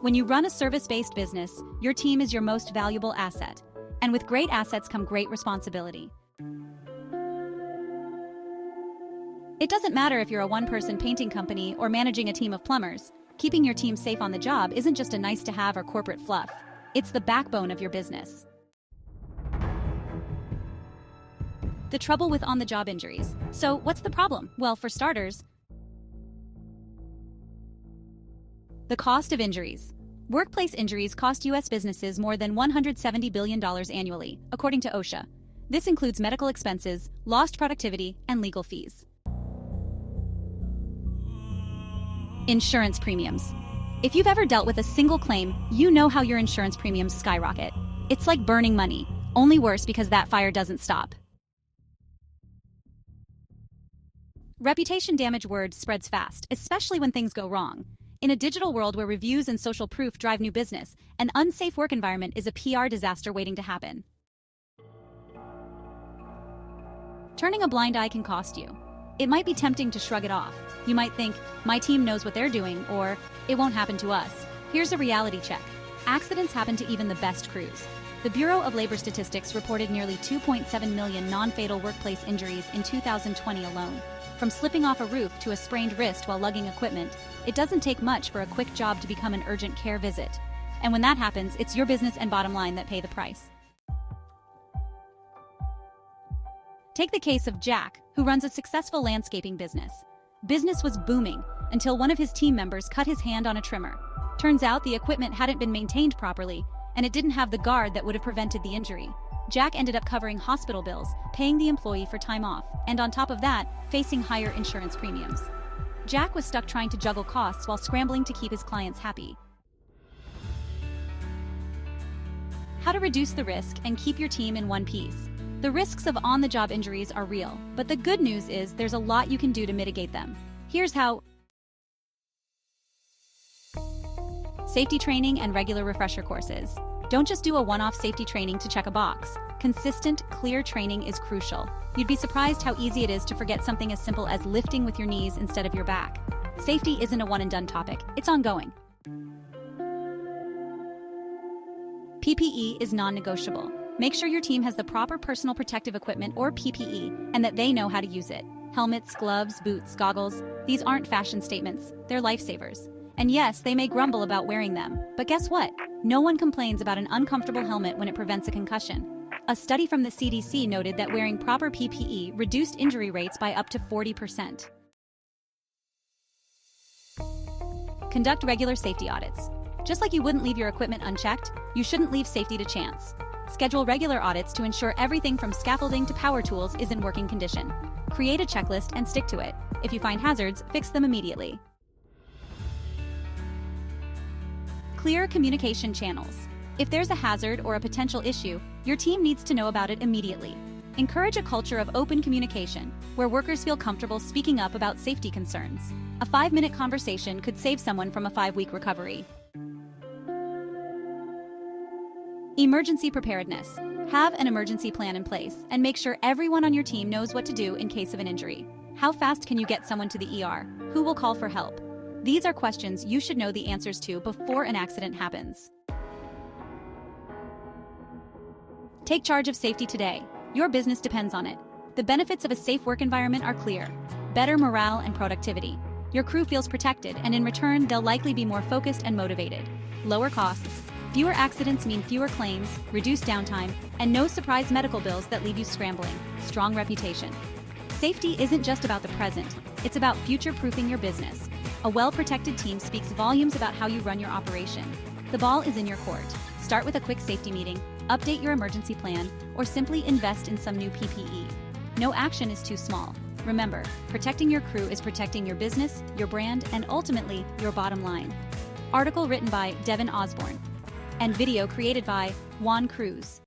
When you run a service-based business, your team is your most valuable asset. And with great assets come great responsibility. It doesn't matter if you're a one-person painting company or managing a team of plumbers. Keeping your team safe on the job isn't just a nice-to-have or corporate fluff. It's the backbone of your business. The trouble with on-the-job injuries. So, what's the problem? Well, for starters, the cost of injuries. Workplace injuries cost U.S. businesses more than $170 billion annually, according to OSHA. This includes medical expenses, lost productivity, and legal fees. Insurance premiums. If you've ever dealt with a single claim, you know how your insurance premiums skyrocket. It's like burning money, only worse because that fire doesn't stop. Reputation damage word spreads fast, especially when things go wrong. In a digital world where reviews and social proof drive new business, an unsafe work environment is a PR disaster waiting to happen. Turning a blind eye can cost you. It might be tempting to shrug it off. You might think, my team knows what they're doing, or it won't happen to us. Here's a reality check. Accidents happen to even the best crews. The Bureau of Labor Statistics reported nearly 2.7 million non-fatal workplace injuries in 2020 alone. From slipping off a roof to a sprained wrist while lugging equipment, it doesn't take much for a quick job to become an urgent care visit. And when that happens, it's your business and bottom line that pay the price. Take the case of Jack, who runs a successful landscaping business. Business was booming until one of his team members cut his hand on a trimmer. Turns out the equipment hadn't been maintained properly, and it didn't have the guard that would have prevented the injury. Jack ended up covering hospital bills, paying the employee for time off, and on top of that, facing higher insurance premiums. Jack was stuck trying to juggle costs while scrambling to keep his clients happy. How to reduce the risk and keep your team in one piece. The risks of on-the-job injuries are real, but the good news is there's a lot you can do to mitigate them. Here's how. Safety training and regular refresher courses. Don't just do a one-off safety training to check a box. Consistent, clear training is crucial. You'd be surprised how easy it is to forget something as simple as lifting with your knees instead of your back. Safety isn't a one-and-done topic, it's ongoing. PPE is non-negotiable. Make sure your team has the proper personal protective equipment or PPE and that they know how to use it. Helmets, gloves, boots, goggles, these aren't fashion statements, they're lifesavers. And yes, they may grumble about wearing them, but guess what? No one complains about an uncomfortable helmet when it prevents a concussion. A study from the CDC noted that wearing proper PPE reduced injury rates by up to 40%. Conduct regular safety audits. Just like you wouldn't leave your equipment unchecked, you shouldn't leave safety to chance. Schedule regular audits to ensure everything from scaffolding to power tools is in working condition. Create a checklist and stick to it. If you find hazards, fix them immediately. Clear communication channels. If there's a hazard or a potential issue, your team needs to know about it immediately. Encourage a culture of open communication, where workers feel comfortable speaking up about safety concerns. A 5-minute conversation could save someone from a 5-week recovery. Emergency preparedness. Have an emergency plan in place and make sure everyone on your team knows what to do in case of an injury. How fast can you get someone to the ER? Who will call for help? These are questions you should know the answers to before an accident happens. Take charge of safety today. Your business depends on it. The benefits of a safe work environment are clear. Better morale and productivity. Your crew feels protected, and in return, they'll likely be more focused and motivated. Lower costs. Fewer accidents mean fewer claims, reduced downtime, and no surprise medical bills that leave you scrambling. Strong reputation. Safety isn't just about the present, it's about future-proofing your business. A well-protected team speaks volumes about how you run your operation. The ball is in your court. Start with a quick safety meeting, update your emergency plan, or simply invest in some new PPE. No action is too small. Remember, protecting your crew is protecting your business, your brand, and ultimately, your bottom line. Article written by Devon Osborne. And video created by Juan Cruz.